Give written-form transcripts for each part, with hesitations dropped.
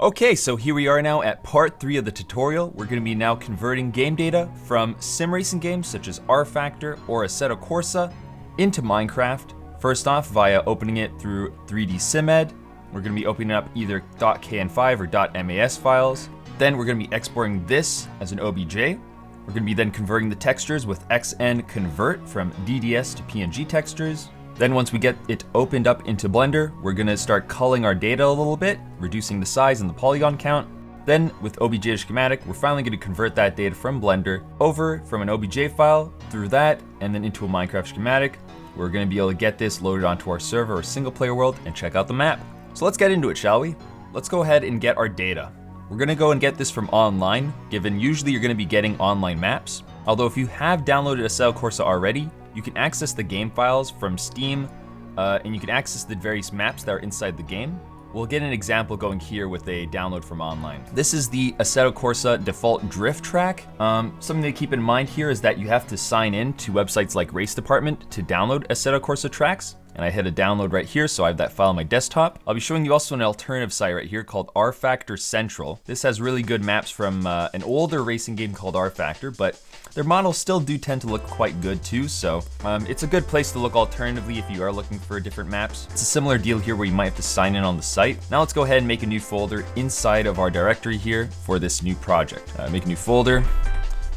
Okay, so here we are now at part 3 of the tutorial. We're going to be now converting game data from sim racing games such as Rfactor or Assetto Corsa into Minecraft. First off, via opening it through 3DCimed. We're going to be opening up either .kn5 or .mas files. Then we're going to be exporting this as an OBJ. We're going to be then converting the textures with XnConvert from DDS to PNG textures. Then once we get it opened up into Blender, we're going to start culling our data a little bit, reducing the size and the polygon count. Then with ObjToSchematic, we're finally going to convert that data from Blender over from an OBJ file through that and then into a Minecraft schematic. We're going to be able to get this loaded onto our server or single player world and check out the map. So let's get into it, shall we? Let's go ahead and get our data. We're going to go and get this from online, given usually you're going to be getting online maps. Although if you have downloaded Assetto Corsa already, you can access the game files from Steam, and you can access the various maps that are inside the game. We'll get an example going here with a download from online. This is the Assetto Corsa default drift track. Something to keep in mind here is that you have to sign in to websites like Race Department to download Assetto Corsa tracks. And I hit a download right here, so I have that file on my desktop. I'll be showing you also an alternative site right here called Rfactor Central. This has really good maps from an older racing game called Rfactor, but their models still do tend to look quite good too, so it's a good place to look alternatively if you are looking for different maps. It's a similar deal here where you might have to sign in on the site. Now let's go ahead and make a new folder inside of our directory here for this new project. Make a new folder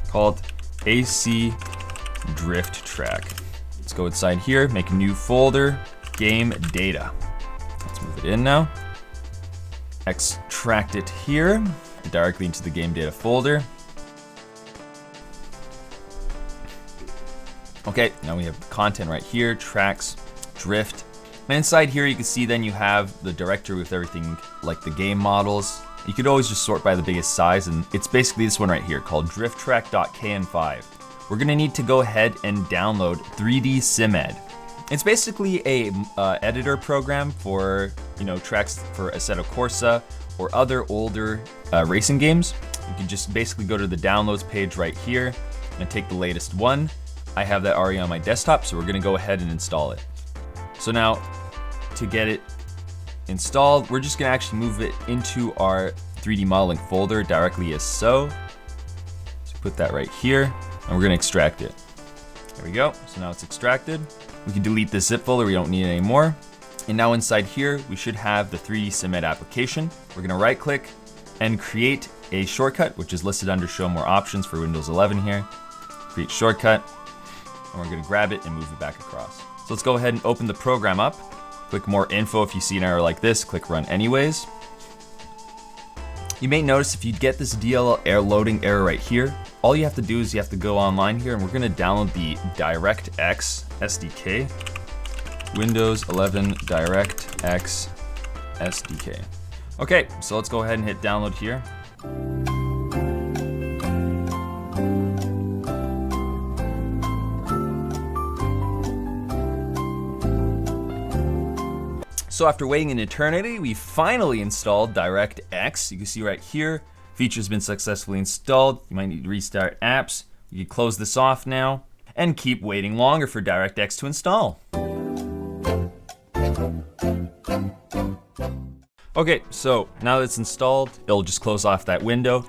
called AC Drift Track. Let's go inside here, make a new folder, game data. Let's move it in now. Extract it here, directly into the game data folder. Okay, now we have content right here, tracks, drift. And inside here you can see then you have the directory with everything like the game models. You could always just sort by the biggest size, and it's basically this one right here called drifttrack.kn5. We're gonna need to go ahead and download 3DCimed. It's basically a editor program for tracks for Assetto Corsa or other older racing games. You can just basically go to the downloads page right here and take the latest one. I have that already on my desktop, so we're gonna go ahead and install it. So now, to get it installed, we're just gonna actually move it into our 3D modeling folder directly as so. So put that right here. And we're gonna extract it. There we go, so now it's extracted. We can delete this zip folder, we don't need it anymore. And now inside here, we should have the 3DCimed application. We're gonna right click and create a shortcut, which is listed under show more options for Windows 11 here. Create shortcut, and we're gonna grab it and move it back across. So let's go ahead and open the program up. Click more info if you see an error like this, click run anyways. You may notice if you get this DLL loading error right here, all you have to do is you have to go online here and we're gonna download the DirectX SDK. Windows 11 DirectX SDK. Okay, so let's go ahead and hit download here. So after waiting an eternity, we finally installed DirectX. You can see right here, feature's been successfully installed. You might need to restart apps. You can close this off now and keep waiting longer for DirectX to install. Okay, so now that it's installed, it'll just close off that window.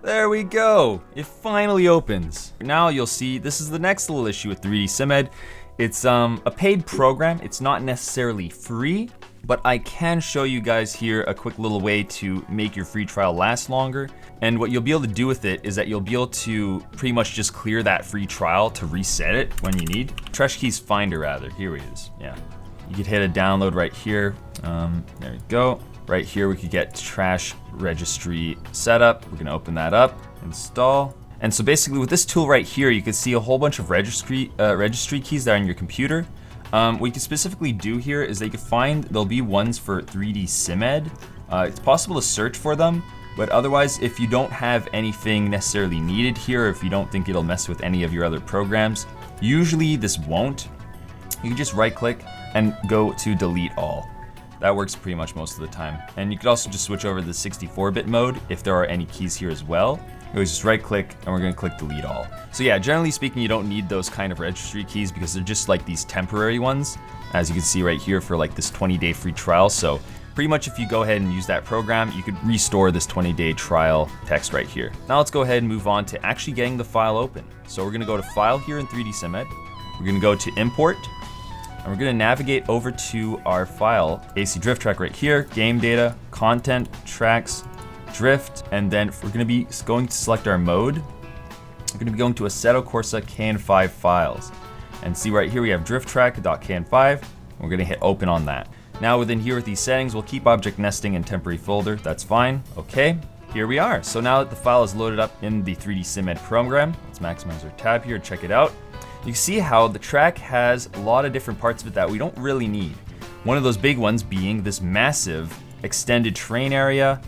There we go, it finally opens. Now you'll see this is the next little issue with 3DCimed. It's a paid program. It's not necessarily free, but I can show you guys here a quick little way to make your free trial last longer. And what you'll be able to do with it is that you'll be able to pretty much just clear that free trial to reset it when you need. Trash keys finder rather, here it is, yeah. You could hit a download right here, there we go. Right here we could get trash registry setup. We're gonna open that up, install. And so basically with this tool right here, you can see a whole bunch of registry keys that are on your computer. What you can specifically do here is that you can find, there'll be ones for 3DCimed. It's possible to search for them, but otherwise if you don't have anything necessarily needed here, or if you don't think it'll mess with any of your other programs, usually this won't. You can just right click and go to delete all. That works pretty much most of the time. And you could also just switch over to the 64-bit mode if there are any keys here as well. You always just right click and we're gonna click delete all. So yeah, generally speaking, you don't need those kind of registry keys because they're just like these temporary ones, as you can see right here for like this 20-day free trial. So Pretty much if you go ahead and use that program, you could restore this 20-day trial text right here. Now let's go ahead and move on to actually getting the file open. So we're gonna go to File here in 3dsCIMED. We're gonna go to Import, and we're gonna navigate over to our file, AC Drift Track right here, Game Data, Content, Tracks, Drift, and then we're gonna be going to select our mode. We're gonna be going to Assetto Corsa KN5 files. And see right here we have drifttrack.kn5. We're gonna hit open on that. Now within here with these settings, we'll keep object nesting in temporary folder. That's fine. Okay, here we are. So now that the file is loaded up in the 3dsCIMED program, let's maximize our tab here, check it out. You can see how the track has a lot of different parts of it that we don't really need. One of those big ones being this massive extended terrain area.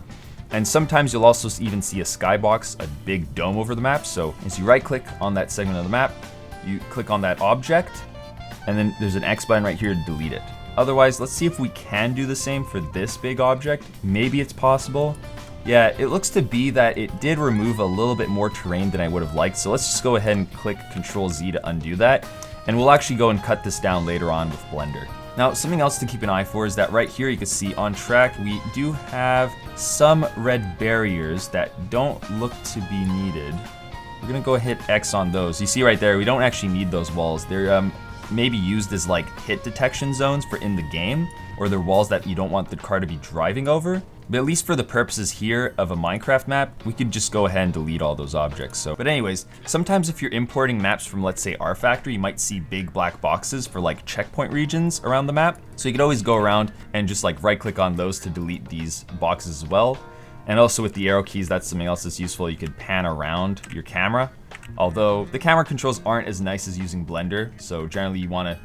And sometimes you'll also even see a skybox, a big dome over the map. So as you right click on that segment of the map, you click on that object, and then there's an X button right here to delete it. Otherwise, let's see if we can do the same for this big object. Maybe it's possible. Yeah, it looks to be that it did remove a little bit more terrain than I would have liked. So let's just go ahead and click Control Z to undo that. And we'll actually go and cut this down later on with Blender. Now, something else to keep an eye for is that right here you can see on track, we do have some red barriers that don't look to be needed. We're gonna go hit X on those. You see right there, we don't actually need those walls. They're maybe used as like hit detection zones for in the game, or they're walls that you don't want the car to be driving over. But at least for the purposes here of a Minecraft map, we could just go ahead and delete all those objects. So, but anyways, sometimes if you're importing maps from, let's say, Rfactor, you might see big black boxes for like checkpoint regions around the map. So you could always go around and just like right click on those to delete these boxes as well. And also with the arrow keys, that's something else that's useful. You could pan around your camera. Although the camera controls aren't as nice as using Blender, so generally you want to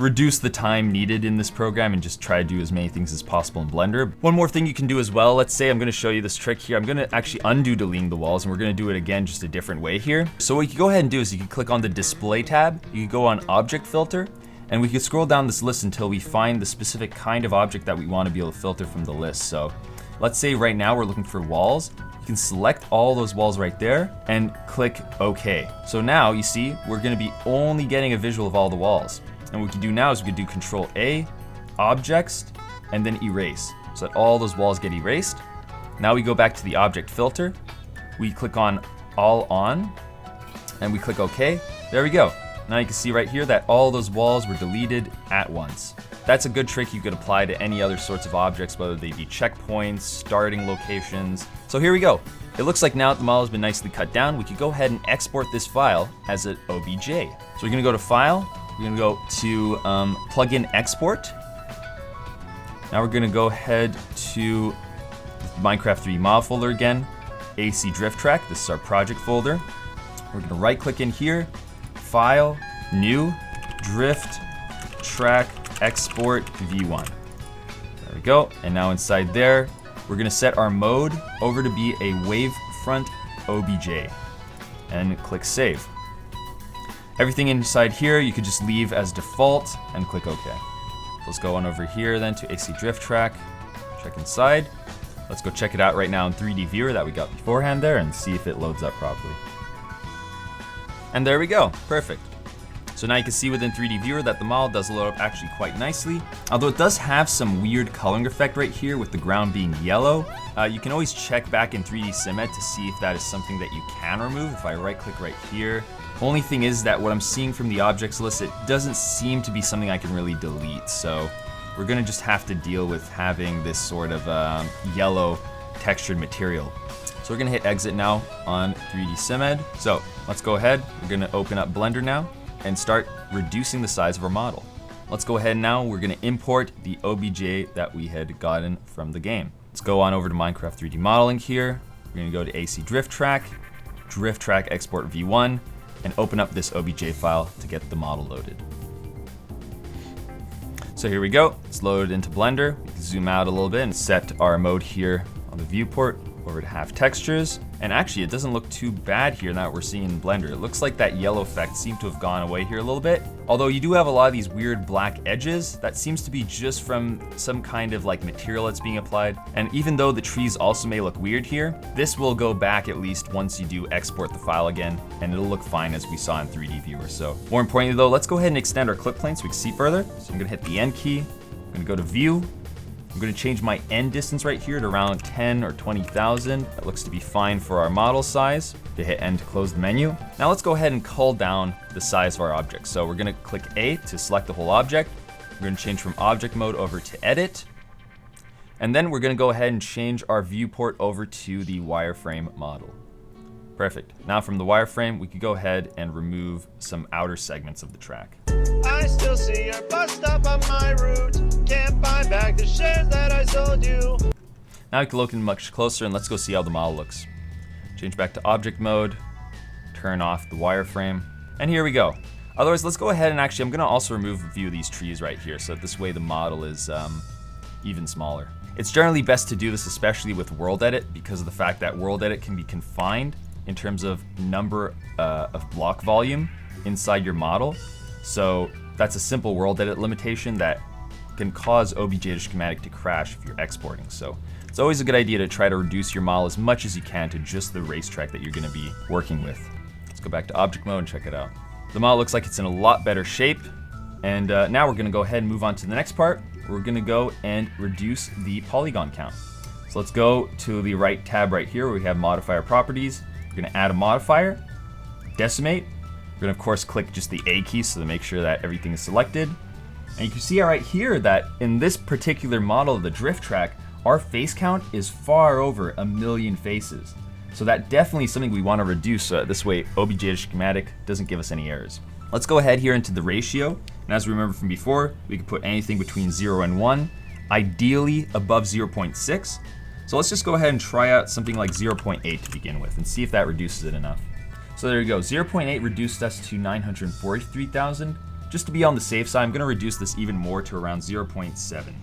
reduce the time needed in this program and just try to do as many things as possible in Blender. One more thing you can do as well, let's say I'm going to show you this trick here. I'm going to actually undo deleting the walls, and we're going to do it again just a different way here. So what you can go ahead and do is you can click on the Display tab, you can go on Object Filter, and we can scroll down this list until we find the specific kind of object that we want to be able to filter from the list. So let's say right now we're looking for walls. You can select all those walls right there and click OK. So now you see we're going to be only getting a visual of all the walls. And what we can do now is we can do Control A, Objects, and then Erase, so that all those walls get erased. Now we go back to the Object Filter. We click on All On, and we click OK. There we go. Now you can see right here that all those walls were deleted at once. That's a good trick you could apply to any other sorts of objects, whether they be checkpoints, starting locations. So here we go. It looks like now that the model has been nicely cut down, we could go ahead and export this file as an OBJ. So we're gonna go to File, we're gonna go to Plugin Export. Now we're gonna go ahead to Minecraft 3D model folder again, AC Drift Track, this is our project folder. We're gonna right click in here, File, New, Drift, Track, Export V1. There we go. And now inside there, we're gonna set our mode over to be a wavefront OBJ and click Save. Everything inside here you could just leave as default and click OK. So let's go on over here then to AC Drift Track, check inside. Let's go check it out right now in 3D Viewer that we got beforehand there and see if it loads up properly. And there we go, perfect. So now you can see within 3D Viewer that the model does load up actually quite nicely. Although it does have some weird coloring effect right here with the ground being yellow. You can always check back in 3dsCIMED to see if that is something that you can remove. If I right click right here. Only thing is that what I'm seeing from the objects list, it doesn't seem to be something I can really delete. So we're gonna just have to deal with having this sort of yellow textured material. So we're gonna hit exit now on 3dsCIMED. So let's go ahead, we're gonna open up Blender now and start reducing the size of our model. Let's go ahead now, we're gonna import the OBJ that we had gotten from the game. Let's go on over to Minecraft 3D modeling here. We're gonna go to AC Drift Track Export V1, and open up this OBJ file to get the model loaded. So here we go, it's loaded into Blender. We can zoom out a little bit and set our mode here on the viewport over to have textures. And actually it doesn't look too bad here now that we're seeing in Blender. It looks like that yellow effect seemed to have gone away here a little bit. Although you do have a lot of these weird black edges, that seems to be just from some kind of like material that's being applied. And even though the trees also may look weird here, this will go back at least once you do export the file again, and it'll look fine as we saw in 3D Viewer. So more importantly though, let's go ahead and extend our clip plane so we can see further. So I'm gonna hit the N key, I'm gonna go to View, I'm going to change my end distance right here to around 10 or 20,000. That looks to be fine for our model size. To hit N to close the menu. Now let's go ahead and cull down the size of our object. So we're going to click A to select the whole object. We're going to change from object mode over to edit. And then we're going to go ahead and change our viewport over to the wireframe model. Perfect. Now from the wireframe, we could go ahead and remove some outer segments of the track. I still see your bus stop on my route. Can't buy back the shares that I sold you. Now we can look in much closer and let's go see how the model looks. Change back to object mode, turn off the wireframe, and here we go. Otherwise, let's go ahead and actually, I'm gonna also remove a few of these trees right here, so this way the model is even smaller. It's generally best to do this, especially with World Edit, because of the fact that World Edit can be confined in terms of number of block volume inside your model. So that's a simple World Edit limitation that can cause ObjToSchematic to crash if you're exporting. So it's always a good idea to try to reduce your model as much as you can to just the racetrack that you're going to be working with. Let's go back to object mode and check it out. The model looks like it's in a lot better shape. And now we're going to go ahead and move on to the next part. We're going to go and reduce the polygon count. So let's go to the right tab right here where we have modifier properties. We're going to add a modifier, decimate. We're going to of course click just the A key so to make sure that everything is selected. And you can see right here that in this particular model of the drift track, our face count is far over 1 million faces. So that definitely is something we want to reduce so this way ObjToSchematic doesn't give us any errors. Let's go ahead here into the ratio. And as we remember from before, we can put anything between 0 and 1, ideally above 0.6. So let's just go ahead and try out something like 0.8 to begin with and see if that reduces it enough. So there you go, 0.8 reduced us to 943,000. Just to be on the safe side, I'm going to reduce this even more to around 0.7.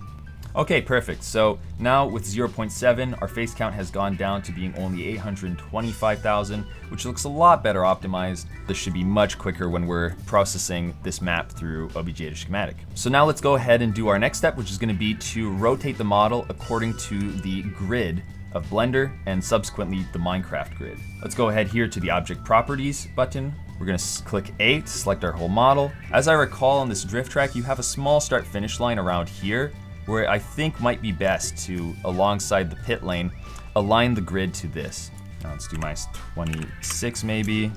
Okay, perfect. So now with 0.7, our face count has gone down to being only 825,000, which looks a lot better optimized. This should be much quicker when we're processing this map through ObjToSchematic. So now let's go ahead and do our next step, which is going to be to rotate the model according to the grid of Blender and subsequently the Minecraft grid. Let's go ahead here to the Object Properties button. We're going to click A to select our whole model. As I recall on this drift track, you have a small start finish line around here, where I think might be best to, alongside the pit lane, align the grid to this. Now let's do my 26 maybe.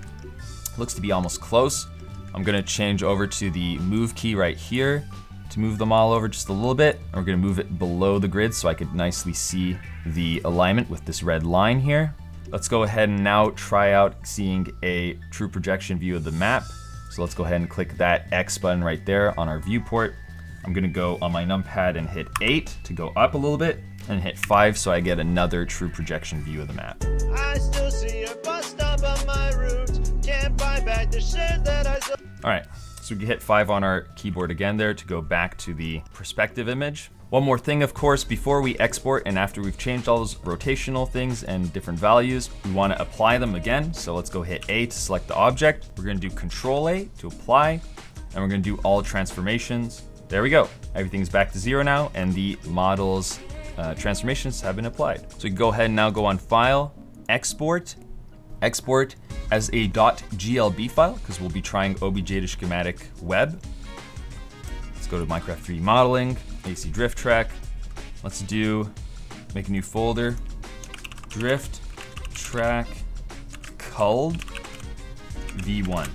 Looks to be almost close. I'm gonna change over to the move key right here to move the model over just a little bit. And we're gonna move it below the grid so I could nicely see the alignment with this red line here. Let's go ahead and now try out seeing a true projection view of the map. So let's go ahead and click that X button right there on our viewport. I'm gonna go on my numpad and hit 8 to go up a little bit, and hit 5 so I get another true projection view of the map. I still see your bus stop on my route. Can't buy back the shares that I sold. All right, so we can hit 5 on our keyboard again there to go back to the perspective image. One more thing, of course, before we export and after we've changed all those rotational things and different values, we want to apply them again. So let's go hit A to select the object. We're going to do Control A to apply, and we're going to do all transformations. There we go. Everything's back to 0 now, and the model's transformations have been applied. So we can go ahead and now go on File, Export, Export as a .glb file, because we'll be trying ObjToSchematic Web. Let's go to Minecraft 3D Modeling, AC Drift Track. Let's make a new folder, Drift Track culled v1,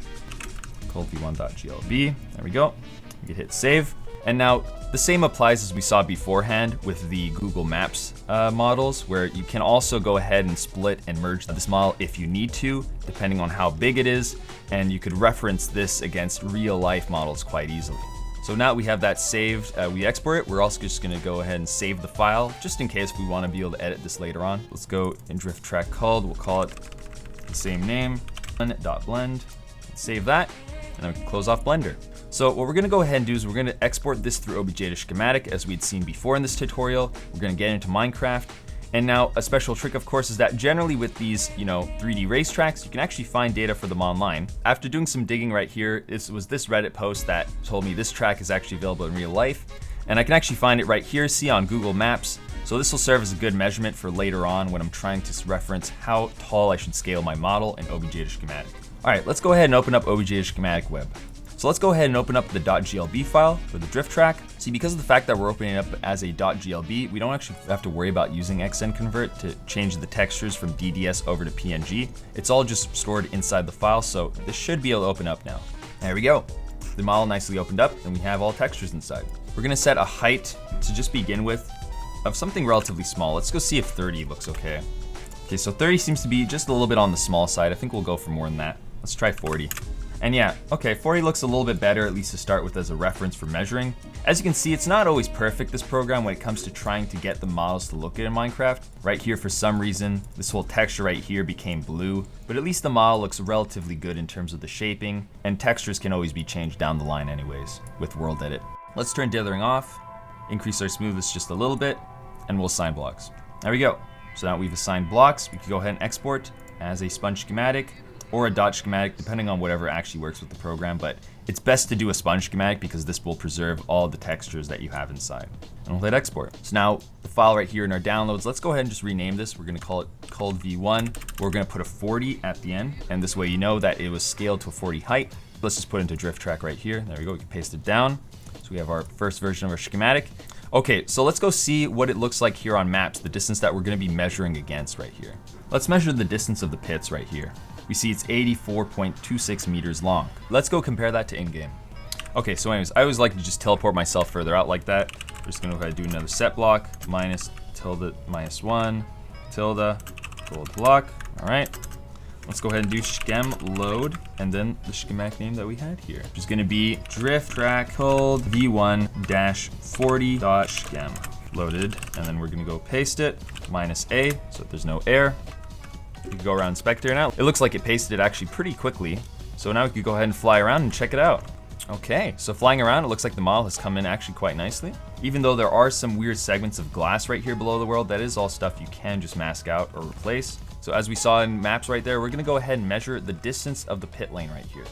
culled v1.glb. There we go. We can hit save. And now the same applies as we saw beforehand with the Google Maps models, where you can also go ahead and split and merge this model if you need to, depending on how big it is, and you could reference this against real life models quite easily. So now we have that saved, we export it. We're also just gonna go ahead and save the file, just in case we wanna be able to edit this later on. Let's go in Drift Track culled, we'll call it the same name, .blend, save that, and then we can close off Blender. So what we're gonna go ahead and do is we're gonna export this through ObjToSchematic as we'd seen before in this tutorial. We're gonna get into Minecraft. And now a special trick, of course, is that generally with these, 3D racetracks, you can actually find data for them online. After doing some digging right here, this was this Reddit post that told me this track is actually available in real life. And I can actually find it right here, see on Google Maps. So this will serve as a good measurement for later on when I'm trying to reference how tall I should scale my model in ObjToSchematic. All right, let's go ahead and open up ObjToSchematic Web. So let's go ahead and open up the .glb file for the drift track. See, because of the fact that we're opening it up as a .glb, we don't actually have to worry about using XnConvert to change the textures from DDS over to PNG. It's all just stored inside the file, so this should be able to open up now. There we go. The model nicely opened up, and we have all textures inside. We're gonna set a height to just begin with of something relatively small. Let's go see if 30 looks okay. Okay, so 30 seems to be just a little bit on the small side. I think we'll go for more than that. Let's try 40. And yeah, okay, 40 looks a little bit better, at least to start with as a reference for measuring. As you can see, it's not always perfect, this program, when it comes to trying to get the models to look good in Minecraft. Right here, for some reason, this whole texture right here became blue, but at least the model looks relatively good in terms of the shaping, and textures can always be changed down the line anyways with World Edit. Let's turn dithering off, increase our smoothness just a little bit, and we'll assign blocks. There we go. So now we've assigned blocks, we can go ahead and export as a sponge schematic, or a .schematic, depending on whatever actually works with the program, but it's best to do a sponge schematic because this will preserve all the textures that you have inside. And we'll hit export. So now the file right here in our downloads, let's go ahead and just rename this. We're gonna call it culled v1. We're gonna put a 40 at the end, and this way you know that it was scaled to a 40 height. Let's just put it into drift track right here. There we go, we can paste it down. So we have our first version of our schematic. Okay, so let's go see what it looks like here on maps, the distance that we're gonna be measuring against right here. Let's measure the distance of the pits right here. We see it's 84.26 meters long. Let's go compare that to in-game. Okay, so anyways, I always like to just teleport myself further out like that. We're just gonna go ahead and do another set block, minus tilde minus 1, tilde, gold block. All right, let's go ahead and do schem load, and then the schematic name that we had here, which is gonna be drift track culled v1-40.schem. Loaded, and then we're gonna go paste it, minus A, so that there's no error. You can go around inspector now. It looks like it pasted it actually pretty quickly. So now we can go ahead and fly around and check it out. Okay, so flying around, it looks like the model has come in actually quite nicely. Even though there are some weird segments of glass right here below the world, that is all stuff you can just mask out or replace. So as we saw in maps right there, we're gonna go ahead and measure the distance of the pit lane right here.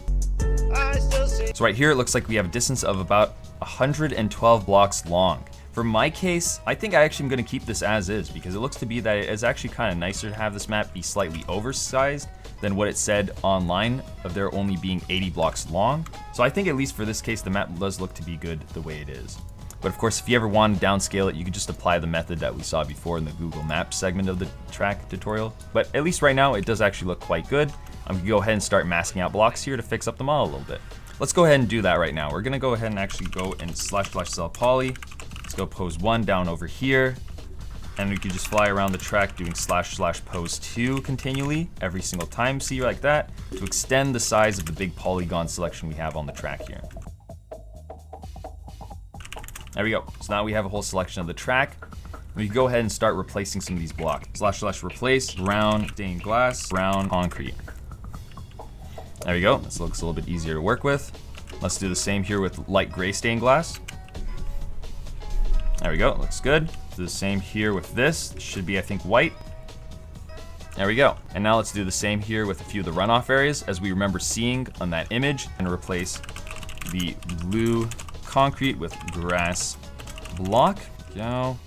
So right here, it looks like we have a distance of about 112 blocks long. For my case, I think I actually am going to keep this as is because it looks to be that it is actually kind of nicer to have this map be slightly oversized than what it said online of there only being 80 blocks long. So I think at least for this case, the map does look to be good the way it is. But of course, if you ever want to downscale it, you can just apply the method that we saw before in the Google Maps segment of the track tutorial. But at least right now, it does actually look quite good. I'm going to go ahead and start masking out blocks here to fix up the model a little bit. Let's go ahead and do that right now. We're going to go ahead and actually go and //cell poly. Let's go pose 1 down over here, and we can just fly around the track doing //pose 2 continually every single time, see, like that, to extend the size of the big polygon selection we have on the track here. There we go. So now we have a whole selection of the track. We can go ahead and start replacing some of these blocks. //replace brown stained glass, brown concrete. There we go. This looks a little bit easier to work with. Let's do the same here with light gray stained glass. There we go, looks good. Do the same here with this. It should be, I think, white. There we go. And now let's do the same here with a few of the runoff areas as we remember seeing on that image, and replace the blue concrete with grass block. Go.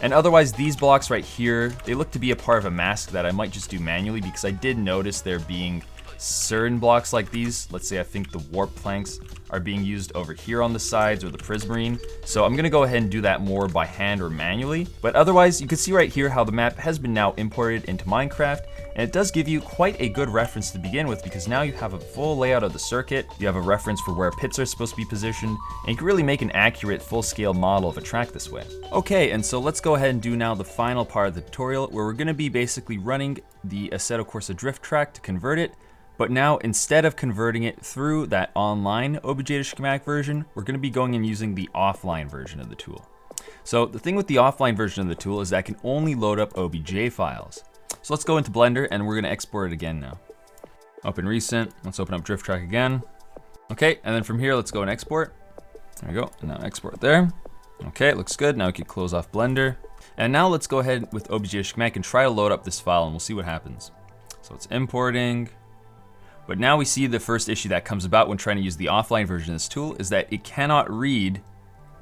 And otherwise, these blocks right here, they look to be a part of a mask that I might just do manually because I did notice there being certain blocks like these. Let's say I think the warp planks are being used over here on the sides, or the prismarine. So I'm gonna go ahead and do that more by hand or manually. But otherwise, you can see right here how the map has been now imported into Minecraft, and it does give you quite a good reference to begin with because now you have a full layout of the circuit, you have a reference for where pits are supposed to be positioned, and you can really make an accurate full-scale model of a track this way. Okay, and so let's go ahead and do now the final part of the tutorial where we're gonna be basically running the Assetto Corsa Drift track to convert it. But now, instead of converting it through that online ObjToSchematic version, we're going to be going and using the offline version of the tool. So the thing with the offline version of the tool is that it can only load up OBJ files. So let's go into Blender and we're going to export it again now. Open recent, let's open up Drift Track again. Okay, and then from here, let's go and export. There we go, and now export there. Okay, it looks good. Now we can close off Blender. And now let's go ahead with ObjToSchematic and try to load up this file and we'll see what happens. So it's importing. But now we see the first issue that comes about when trying to use the offline version of this tool is that it cannot read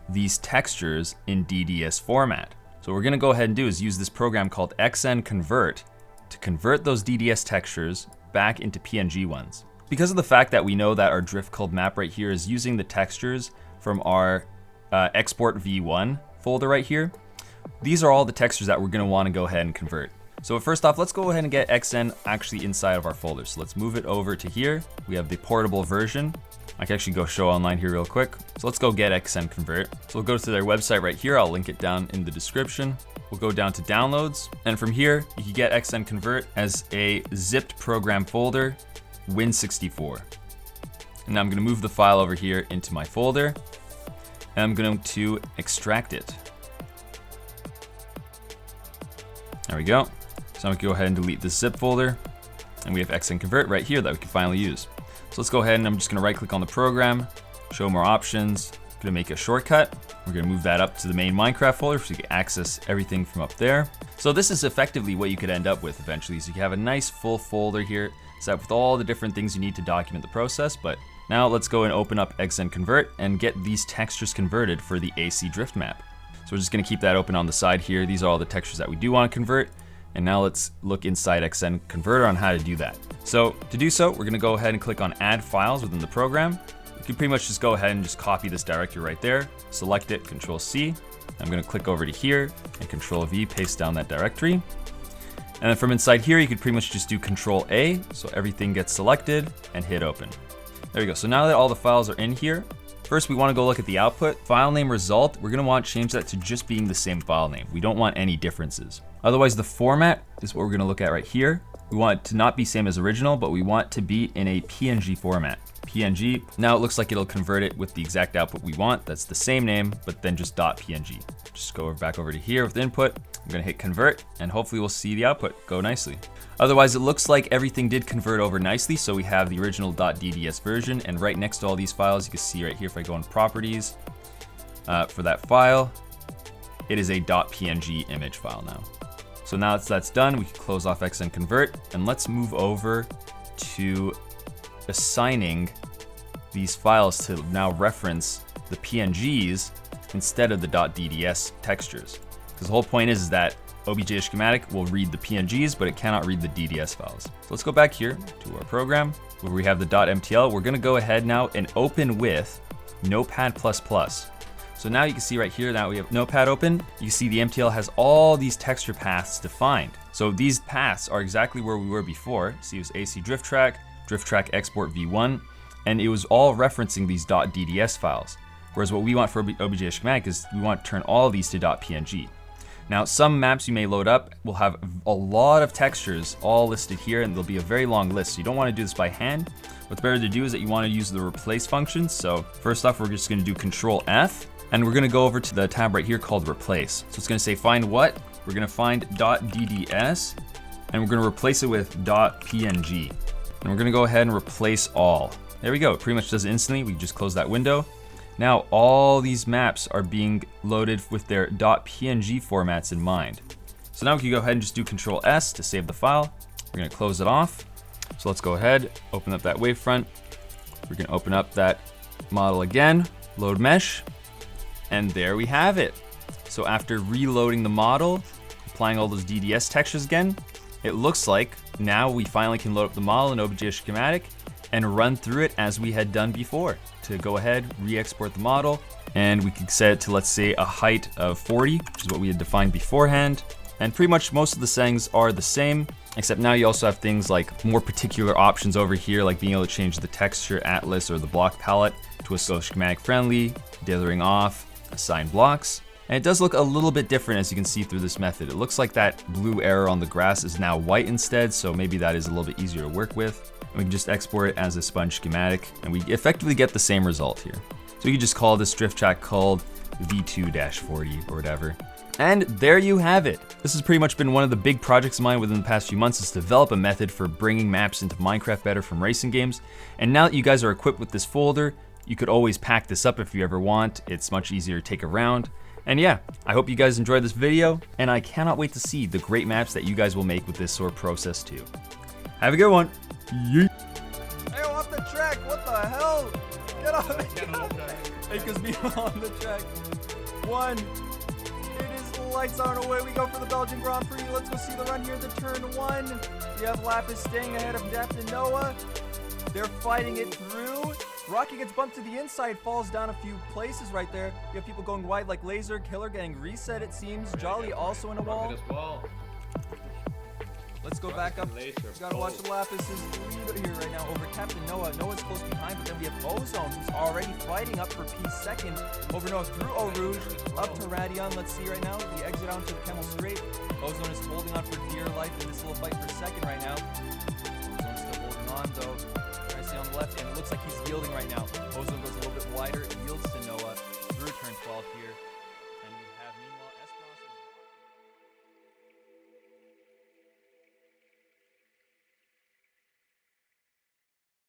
these textures in DDS format. So what we're gonna go ahead and do is use this program called XnConvert to convert those DDS textures back into PNG ones. because of the fact that we know that our drift culled map right here is using the textures from our export v1 folder right here, these are all the textures that we're going to want to go ahead and convert. So first off, let's go ahead and get XN actually inside of our folder. So let's move it over to here. We have the portable version. I can actually go show online here real quick. So let's go get XnConvert. So we'll go to their website right here. I'll link it down in the description. We'll go down to downloads. And from here, you can get XnConvert as a zipped program folder, Win64. And now I'm going to move the file over here into my folder. And I'm going to extract it. There we go. So I'm going to go ahead and delete this zip folder. And we have XnConvert right here that we can finally use. So let's go ahead and I'm just going to right click on the program, show more options. I'm going to make a shortcut. We're going to move that up to the main Minecraft folder so you can access everything from up there. So this is effectively what you could end up with eventually. So you can have a nice full folder here set up with all the different things you need to document the process. But now let's go and open up XnConvert and get these textures converted for the AC drift map. So we're just going to keep that open on the side here. These are all the textures that we do want to convert. And now let's look inside XnConverter on how to do that. So to do so, we're going to go ahead and click on Add Files within the program. You can pretty much just go ahead and just copy this directory right there, select it, Control C. I'm going to click over to here and Control V, paste down that directory. And then from inside here, you could pretty much just do Control A, so everything gets selected, and hit open. There we go. So now that all the files are in here, first we want to go look at the output. File name result, we're going to want to change that to just being the same file name. We don't want any differences. Otherwise, the format is what we're going to look at right here. We want it to not be same as original, but we want it to be in a PNG format. PNG, now it looks like it'll convert it with the exact output we want. That's the same name, but then just .png. Just go back over to here with input. I'm going to hit convert, and hopefully we'll see the output go nicely. Otherwise, it looks like everything did convert over nicely. So we have the original .dds version, and right next to all these files, you can see right here, if I go in properties for that file, it is a .png image file now. So now that's done, we can close off XnConvert, and let's move over to assigning these files to now reference the PNGs instead of the .dds textures. Because the whole point is that ObjToSchematic will read the PNGs, but it cannot read the DDS files. So let's go back here to our program where we have the .mtl. We're gonna go ahead now and open with Notepad++. So now you can see right here, now we have Notepad open. You see the MTL has all these texture paths defined. So these paths are exactly where we were before. See, it was AC drift track export v1, and it was all referencing these .dds files. Whereas what we want for ObjToSchematic is we want to turn all of these to .png. Now, some maps you may load up will have a lot of textures all listed here, and there'll be a very long list. So you don't want to do this by hand. What's better to do is that you want to use the replace function. So first off, we're just going to do Control F. And we're going to go over to the tab right here called replace. So it's going to say find what? We're going to find .dds, and we're going to replace it with .png. And we're going to go ahead and replace all. There we go. It pretty much does it instantly. We just close that window. Now all these maps are being loaded with their .png formats in mind. So now we can go ahead and just do Control S to save the file. We're going to close it off. So let's go ahead, open up that wavefront. We're going to open up that model again, load mesh. And there we have it. So after reloading the model, applying all those DDS textures again, it looks like now we finally can load up the model in ObjToSchematic and run through it as we had done before. To go ahead, re-export the model, and we can set it to, let's say, a height of 40, which is what we had defined beforehand. And pretty much most of the settings are the same, except now you also have things like more particular options over here, like being able to change the texture atlas or the block palette to a schematic friendly, dithering off, assign blocks. And it does look a little bit different as you can see through this method. It looks like that blue arrow on the grass is now white instead, so maybe that is a little bit easier to work with. And we can just export it as a sponge schematic, and we effectively get the same result here. So you can just call this drift track culled V2-40 or whatever. And there you have it. This has pretty much been one of the big projects of mine within the past few months, is to develop a method for bringing maps into Minecraft better from racing games. And now that you guys are equipped with this folder, you could always pack this up if you ever want. It's much easier to take around. And yeah, I hope you guys enjoyed this video, and I cannot wait to see the great maps that you guys will make with this sort of process too. Have a good one. Yeet. Hey, off the track, what the hell? Get off. Hey, cause me on the track. One. It is lights on, away we go for the Belgian Grand Prix. Let's go see the run here, the turn one. We have Lapis staying ahead of Deft and Noah. They're fighting it through. Rocky gets bumped to the inside, falls down a few places right there. You have people going wide like Laser. Killer getting reset, it seems. Jolly also in a wall. Let's go back up. Gotta watch the Lapis's lead here right now over Captain Noah. Noah's close behind, but then we have Ozone, who's already fighting up for P second. Over Noah through Eau Rouge, up to Radion. Let's see right now. The exit onto the Camel Straight. Ozone is holding on for dear life in this little fight for second right now. Ozone's still holding on though. Trying to see on the left, and it looks like he's yielding right now. Ozone goes a little bit wider, yields to Noah through turn 12 here.